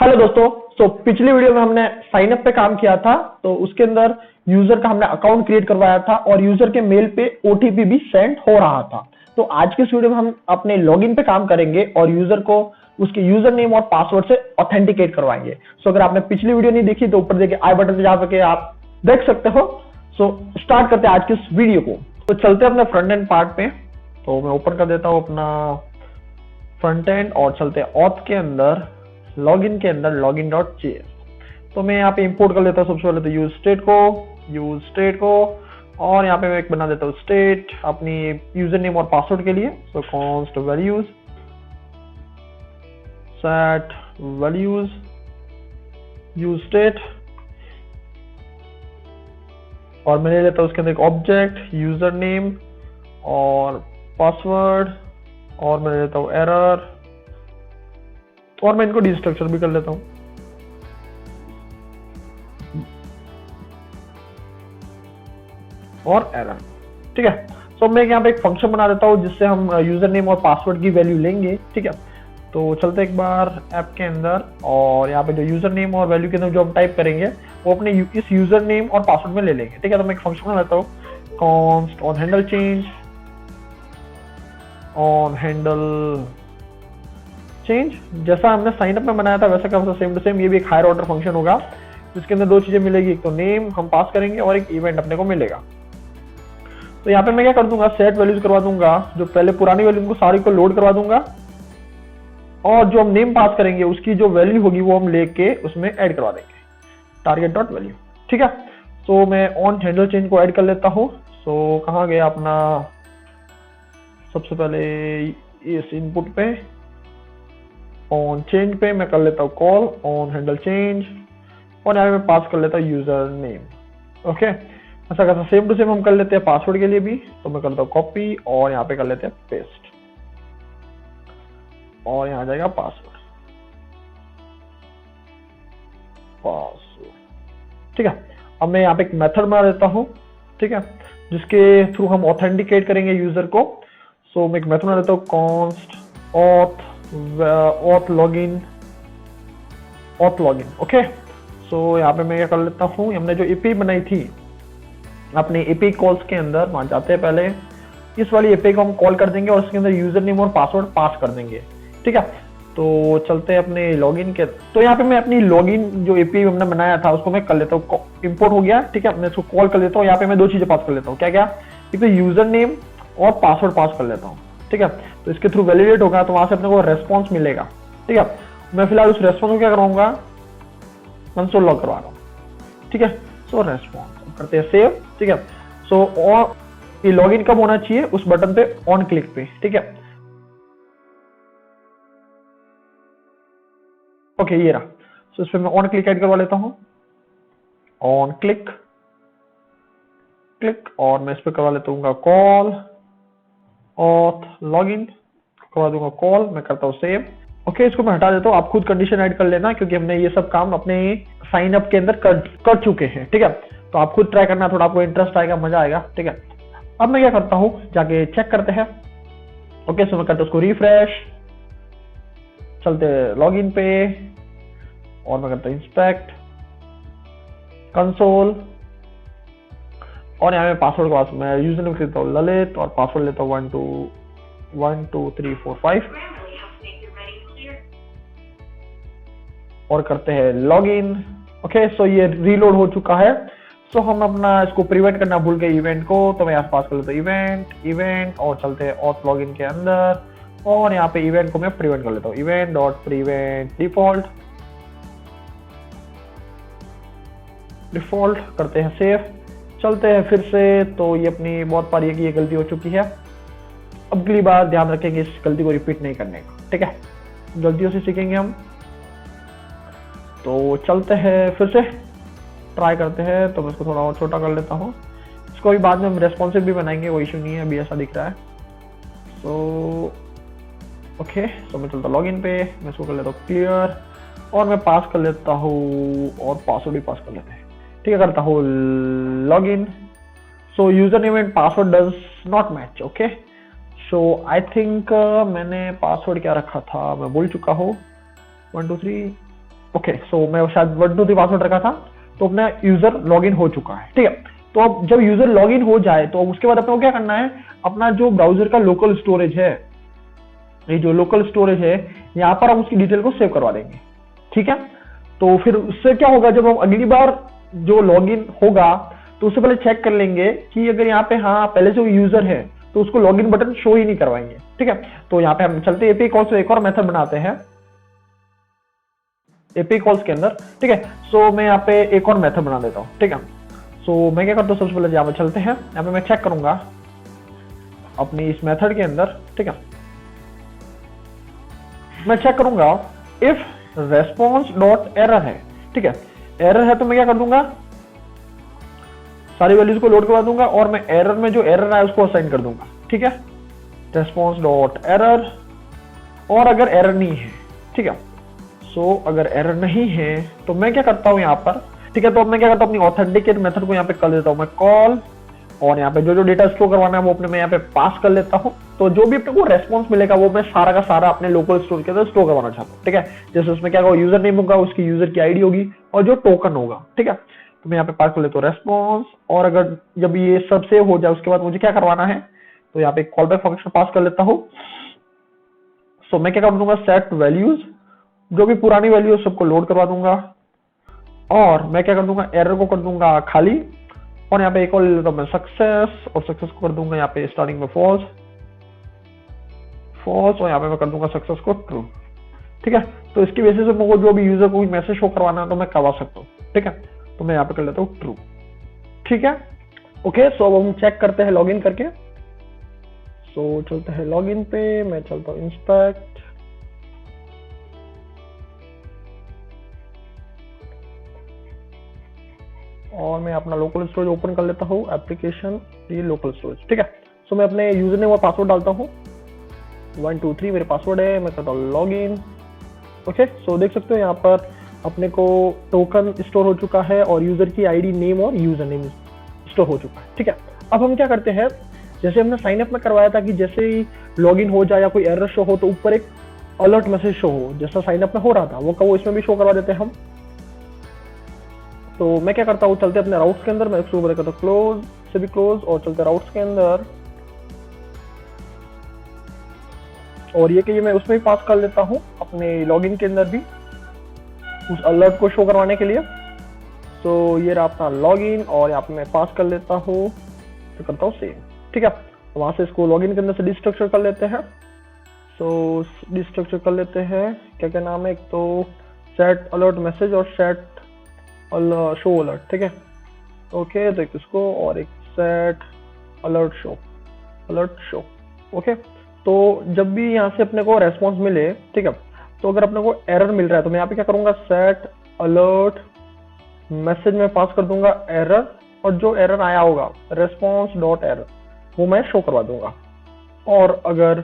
Hello दोस्तों। पिछली video में हमने साइन अप पे काम किया था, तो उसके अंदर यूजर का हमने अकाउंट क्रिएट करवाया था और यूजर के मेल पे ओटीपी भी सेंड हो रहा था। तो आज की इस वीडियो में हम अपने लॉगिन पे काम करेंगे और यूजर को उसके यूजर नेम और पासवर्ड से ऑथेंटिकेट करवाएंगे। अगर आपने पिछली वीडियो नहीं देखी तो ऊपर देखिए आई बटन पे जा के आप देख सकते हो। स्टार्ट करते हैं आज की इस वीडियो को। तो चलते हैं अपने फ्रंट एंड पार्ट पे। तो मैं ओपन कर देता हूँ अपना फ्रंट एंड और चलते हैं ऑथ के अंदर, लॉगिन के अंदर login.js। तो मैं यहाँ पे इंपोर्ट कर लेता हूँ सबसे पहले तो यूज स्टेट को और यहाँ पे मैं एक बना देता हूँ स्टेट अपनी यूजर नेम और पासवर्ड के लिए। सो const values set values use state और मैं ले लेता हूँ उसके अंदर एक ऑब्जेक्ट यूजर नेम और पासवर्ड और मैं ले लेता हूँ एरर और मैं इनको डिस्ट्रक्चर भी कर लेता हूं। और एरर, ठीक है। सो मैं यहाँ पे एक फंक्शन बना देता हूं जिससे हम यूजर नेम और पासवर्ड की वैल्यू लेंगे, ठीक है। तो चलते एक बार ऐप के अंदर और यहाँ पे जो यूजर नेम और वैल्यू के अंदर जो हम टाइप करेंगे वो अपने इस यूजर नेम और पासवर्ड में ले लेंगे, ठीक है। तो मैं एक फंक्शन बना लेता हूँ const on handle change on handle change. जैसा हमने साइन अप में बनाया था वैसा का सेम टू सेम ये भी एक हायर ऑर्डर फंक्शन होगा जिसके अंदर दो चीजें मिलेगी, एक तो नेम हम पास करेंगे और एक इवेंट अपने को मिलेगा। तो यहाँ पे मैं क्या कर दूंगा, सेट वैल्यूज करवा दूंगा, जो पहले पुरानी वैल्यू उनको सारी को लोड करवा दूंगा और जो हम नेम पास करेंगे उसकी जो वैल्यू होगी वो हम लेके उसमें ऐड करवा देंगे टारगेट डॉट वैल्यू, ठीक है। तो मैं ऑन हैंडल चेंज को ऐड कर लेता हूँ। सो कहाँ गया अपना, सबसे पहले इस इनपुट पे ऑन चेंज पे मैं कर लेता हूँ कॉल ऑन हैंडल चेंज और यहाँ पे मैं पास कर लेता हूँ यूजर नेम। ओके, ऐसा करता सेम टू सेम हम कर लेते हैं पासवर्ड के लिए भी। तो मैं करता हूँ कॉपी और यहाँ पे कर लेते हैं पेस्ट और यहाँ आ जाएगा पासवर्ड, ठीक है। अब मैं यहाँ पे एक मेथड बना देता हूँ, ठीक है, जिसके थ्रू हम ऑथेंटिकेट करेंगे यूजर को। सो मैं एक मेथड बना देता हूँ कॉन्स्ट ऑथ लॉगिन ओके। सो यहाँ पे मैं क्या कर लेता हूँ, हमने जो एपीआई बनाई थी अपने एपीआई कॉल्स के अंदर, वहां जाते हैं पहले इस वाली एपीआई को हम कॉल कर देंगे और उसके अंदर यूजर नेम और पासवर्ड पास कर देंगे, ठीक है। तो चलते हैं अपने लॉगिन के। तो यहाँ पे मैं अपनी लॉगिन जो एपीआई हमने बनाया था उसको मैं कर लेता हूँ, इंपोर्ट हो गया, ठीक है। मैं इसको कॉल कर लेता हूँ। यहाँ पे मैं दो चीजें पास कर लेता हूँ, क्या क्या, एक तो यूजर नेम और पासवर्ड पास कर लेता हूँ, ठीक है। तो इसके थ्रू वैलिडेट होगा तो वहां से अपने को रेस्पॉन्स मिलेगा, ठीक है। मैं फिलहाल उस रेस्पॉन्स को क्या कराऊंगा, कंसोल लॉग करवा रहा हूँ, ठीक है। सो रेस्पॉन्स करते हैं सेव, ठीक है। सो और ये लॉगिन कब होना चाहिए, उस बटन पे ऑन क्लिक पे, ठीक है। ओके ये रहा। सो इस पे मैं ऑन क्लिक ऐड करवा लेता हूँ, ऑन क्लिक और मैं इस पे करवा लेता हूँ कॉल ऑथ लॉगिन, करवा दूंगा कॉल, मैं करता हूँ सेव। ओके, इसको मैं हटा देता हूँ, आप खुद कंडीशन ऐड कर लेना क्योंकि हमने ये सब काम अपने साइन अप के अंदर कर चुके हैं, ठीक है। तो आप खुद ट्राई करना, थोड़ा आपको इंटरेस्ट आएगा, मजा आएगा, ठीक है। अब मैं क्या करता हूँ, जाके चेक करते हैं। ओके, सो मैं करता हूँ उसको रिफ्रेश, चलते लॉगिन पे और मैं करता हूँ इंस्पेक्ट कंसोल और यहाँ में पासवर्ड के पास मैं यूजर नेम लेता हूँ ललित और पासवर्ड लेता हूँ 1 2 3 4 5 और करते हैं लॉगिन। ओके, सो ये रीलोड हो चुका है। सो हम अपना इसको प्रिवेंट करना भूल गए इवेंट को, तो मैं यहाँ पास कर लेता हूँ इवेंट और चलते हैं ऑथ लॉगिन के अंदर और यहाँ पे इवेंट को मैं प्रिवेंट कर लेता हूँ, इवेंट डॉट प्रिवेंट डिफॉल्ट करते हैं सेव। चलते हैं फिर से। तो ये अपनी बहुत बार ये गलती हो चुकी है, अब अगली बार ध्यान रखेंगे इस गलती को रिपीट नहीं करने का, ठीक है। गलतियों से सीखेंगे हम। तो चलते हैं फिर से ट्राई करते हैं। तो मैं इसको थोड़ा और छोटा कर लेता हूँ, इसको भी बाद में हम रेस्पॉन्सिव भी बनाएंगे, कोई इशू नहीं है, अभी ऐसा दिख रहा है। सो ओके, सो मैं चलता लॉगिन पे, मैं इसको कर लेता हूँ क्लियर और मैं पास कर लेता हूँ और पासवर्ड भी पास कर लेते हैं, ठीक है। करता हूँ login. So user name and password does not match, okay. So I think मैंने पासवर्ड क्या रखा था मैं भूल चुका हूँ, 1 2 3 ओके, सो मैं शायद 1 2 3 पासवर्ड रखा था, तो अपना यूजर लॉगिन हो चुका है। ठीक है, तो अब जब यूजर लॉगिन हो जाए तो उसके बाद अपने को क्या करना है, अपना जो ब्राउजर का लोकल स्टोरेज है, ये जो लोकल स्टोरेज है, यहाँ पर हम उसकी डिटेल को सेव करवा देंगे। ठीक है, तो फिर उससे क्या होगा, जब हम अगली बार जो लॉगिन होगा तो उससे पहले चेक कर लेंगे कि अगर यहाँ पे हाँ पहले से यूजर है तो उसको लॉगिन बटन शो ही नहीं करवाएंगे। ठीक है, तो यहाँ पे हम चलते एपीआई कॉल से एक और मेथड बनाते हैं एपीआई कॉल्स के अंदर। ठीक है, सो मैं यहाँ पे एक और मेथड बना देता हूँ। ठीक है, सो मैं क्या करता हूँ, सबसे पहले यहाँ पे चलते हैं, यहाँ पे मैं चेक करूंगा अपनी इस मेथड के अंदर। ठीक है, मैं चेक करूंगा इफ रेस्पॉन्स डॉट एरर है। ठीक है, एरर है तो मैं क्या कर दूंगा, सारी वैल्यूज को लोड करवा दूंगा और मैं एरर में जो एरर है उसको असाइन कर दूंगा। ठीक है, रेस्पॉन्स डॉट एरर, और अगर एरर नहीं है, ठीक है, सो अगर एरर नहीं है तो मैं क्या करता हूं यहाँ पर। ठीक है, तो अब मैं क्या करता हूँ, अपनी ऑथेंटिकेट मेथड को यहाँ पे कर देता हूँ मैं कॉल, और यहाँ पे जो जो डेटा स्टोर करवाना है वो अपने मैं यहाँ पे पास कर लेता हूँ। तो जो भी अपने को रेस्पॉन्स मिलेगा वो मैं सारा का सारा अपने लोकल स्टोर के अंदर स्टोर करवाना चाहता हूँ। ठीक है, जैसे उसमें क्या होगा, यूजर नेम होगा, उसकी यूजर की आईडी होगी और जो टोकन होगा। ठीक है, तो मैं यहाँ पे पास कर लेता हूँ रेस्पॉन्स, और अगर जब ये सब सेव हो जाए उसके बाद मुझे क्या करवाना है, तो यहाँ पे कॉल बैक फंक्शन पास कर लेता हूँ। सो मैं क्या कर दूंगा, सेट वैल्यूज, जो भी पुरानी वैल्यू है सबको लोड करवा दूंगा, और मैं क्या कर दूंगा, एरर को कर दूंगा खाली, और यहाँ पे एक और ले लेता हूँ मैं सक्सेस, और सक्सेस को कर दूंगा यहाँ पे स्टार्टिंग में फॉल्स, और यहाँ पे मैं कर दूंगा सक्सेस को ट्रू। ठीक है, तो इसकी बेसिस पे मुझे जो भी यूजर को मैसेज शो करवाना है तो मैं करवा सकता हूँ। ठीक है, तो मैं यहाँ पे कर लेता हूँ ट्रू। ठीक है, ओके, सो अब हम चेक करते हैं लॉगिन करके। सो चलते हैं लॉगिन पे, मैं चलता हूँ इंस्पेक्ट, और मैं अपना लोकल स्टोरेज ओपन कर लेता हूँ, एप्लीकेशन, ये लोकल स्टोरेज। ठीक है, सो मैं अपने यूजर नेम और पासवर्ड डालता हूँ, 1 2 3 मेरे पासवर्ड है, मैं करता हूँ लॉगिन। ओके, सो देख सकते हो यहाँ पर अपने को टोकन स्टोर हो चुका है और यूजर की आईडी, नेम और यूजर नेम स्टोर हो चुका है। ठीक है, अब हम क्या करते हैं, जैसे हमने साइन अप में करवाया था कि जैसे ही लॉगिन हो जाए या कोई एरर शो हो तो ऊपर एक अलर्ट मैसेज शो हो, जैसा साइन अप में हो रहा था वो इसमें भी शो करवा देते हैं हम। तो मैं क्या करता हूँ, चलते अपने राउट्स के अंदर, मैं इसको करता हूँ क्लोज से भी क्लोज, और चलते राउट्स के अंदर, और ये कि ये मैं उसमें भी पास कर लेता हूँ अपने लॉगिन के अंदर भी उस अलर्ट को शो करवाने के लिए। तो ये रहा अपना लॉगिन, और यहाँ पे मैं पास कर लेता हूँ, तो करता हूँ सेव। ठीक है, तो वहां से इसको लॉगिन के अंदर से डिस्ट्रक्चर कर लेते हैं। सो डिस्ट्रक्चर कर लेते हैं, क्या क्या नाम है, एक तो सेट अलर्ट मैसेज और सेट शो अलर्ट। ठीक है, ओके, तो एक इसको और एक सेट अलर्ट शो। ओके, तो जब भी यहाँ से अपने को रेस्पॉन्स मिले, ठीक है, तो अगर अपने को एरर मिल रहा है तो मैं यहाँ पे क्या करूंगा, सेट अलर्ट मैसेज में पास कर दूंगा एरर, और जो एरर आया होगा रेस्पॉन्स डॉट एरर वो मैं शो करवा दूंगा, और अगर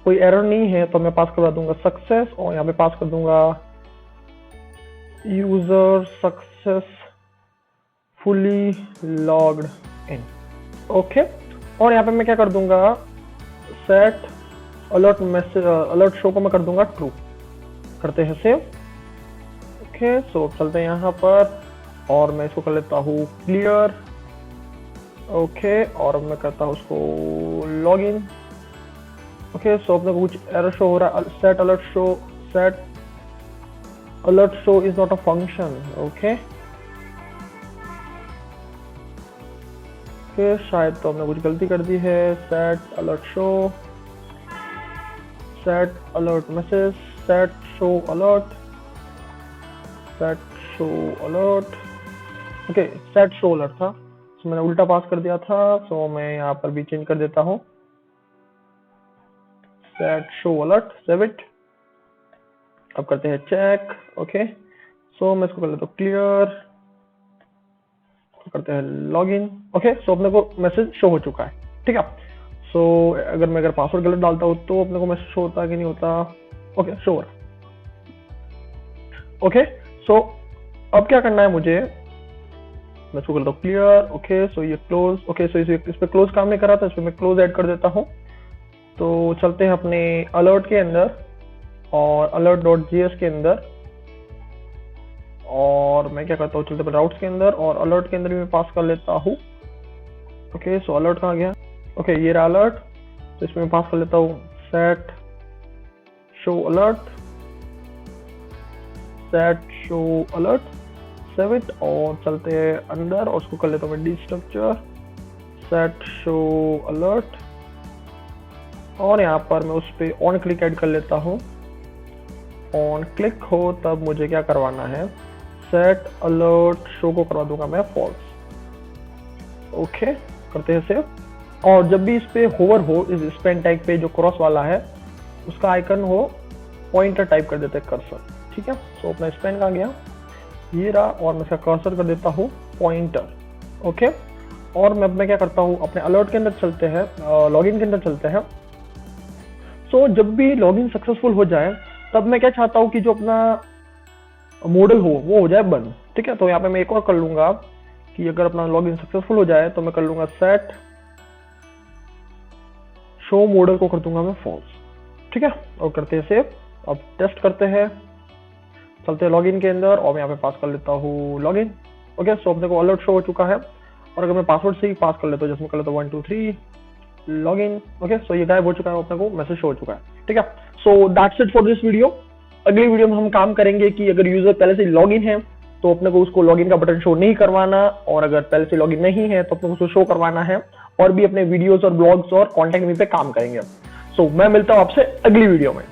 कोई एरर नहीं है तो मैं पास करवा दूंगा सक्सेस, और यहाँ पे पास कर दूंगा user successfully logged in. Okay, और यहाँ पे मैं क्या कर दूंगा, set alert message alert show को मैं कर दूंगा ट्रू। करते हैं सेव। ओके, सो चलते हैं यहाँ पर, और मैं इसको कर लेता हूँ क्लियर। ओके, और मैं करता हूँ उसको लॉगिन। ओके, सो अपने को कुछ एरर शो हो रहा है, set alert show is not a function. Okay, शायद तो हमने कुछ गलती कर दी है। Set alert show, set alert message, set show alert, okay, set show alert था, तो मैंने उल्टा पास कर दिया था, तो मैं यहाँ पर भी चेंज कर देता हूँ, set show alert, save it. अब करते हैं चेक। ओके, सो मैं इसको कर लेता हूँ क्लियर, करते हैं लॉगिन। ओके, सो अपने को मैसेज शो हो चुका है। ठीक है, सो अगर पासवर्ड गलत डालता हूँ तो अपने को मैसेज शो होता है कि नहीं होता। ओके, शो हो रहा। ओके, सो अब क्या करना है मुझे, मैं इसको करता हूँ क्लियर। ओके, सो ये क्लोज। ओके, सो इस पे क्लोज काम नहीं कर रहा था, इस पे मैं क्लोज ऐड कर देता हूँ। तो चलते हैं अपने अलर्ट के अंदर, और अलर्ट.js के अंदर और मैं क्या करता हूँ, चलते पर राउट्स के अंदर और अलर्ट के अंदर भी मैं पास कर लेता हूँ। ओके, सो अलर्ट कहाँ गया? ओके, ये रहा अलर्ट, तो इसमें मैं पास कर लेता हूँ set show alert, set show alert, save it, और चलते हैं अंदर और उसको कर लेता हूँ मैं डिस्ट्रक्चर सेट शो अलर्ट, और यहाँ पर मैं उस पर ऑन क्लिक ऐड कर लेता हूँ। ऑन क्लिक हो तब मुझे क्या करवाना है, सेट अलर्ट शो को करवा दूंगा मैं फॉल्स। ओके, करते हैं सेव। और जब भी इस पे होवर हो, इस स्पेन टैग पे जो क्रॉस वाला है उसका आइकन हो, पॉइंटर टाइप कर देते हैं कर्सर। ठीक है, सो अपना स्पेन कहाँ गया, ये रहा, और मैं इसका कर्सर कर देता हूँ पॉइंटर। ओके, और मैं क्या करता हूँ, अपने अलर्ट के अंदर चलते हैं, लॉगिन के अंदर चलते हैं। सो जब भी लॉगिन सक्सेसफुल हो जाए तब मैं क्या चाहता हूँ कि जो अपना मॉडल वो हो जाए बंद। ठीक है, तो यहाँ पे मैं एक और कर लूंगा कि अगर अपना लॉगिन सक्सेसफुल हो जाए तो मैं कर लूंगा सेट शो मॉडल को कर दूंगा मैं फॉल्स। ठीक है, और करते हैं सेव। अब टेस्ट करते हैं, चलते हैं लॉगिन के अंदर और मैं यहाँ पे पास कर लेता हूँ लॉगिन। ओके, सो अपने को अलर्ट शो हो चुका है, और अगर मैं पासवर्ड से ही पास कर लेता हूँ, जिसमें कर लेता हूँ 1 2 3 लॉगिन। ओके, सो ये गायब हो चुका है, अपने को मैसेज शो हो चुका है। ठीक है, so that's it for this video. अगली वीडियो में हम काम करेंगे कि अगर यूजर पहले से लॉगिन है तो अपने को उसको लॉगिन का बटन शो नहीं करवाना, और अगर पहले से लॉगिन नहीं है तो अपने को उसको शो करवाना है, और भी अपने वीडियोस और ब्लॉग्स और कॉन्टेंट में पे काम करेंगे। सो मैं मिलता हूं आपसे अगली वीडियो में।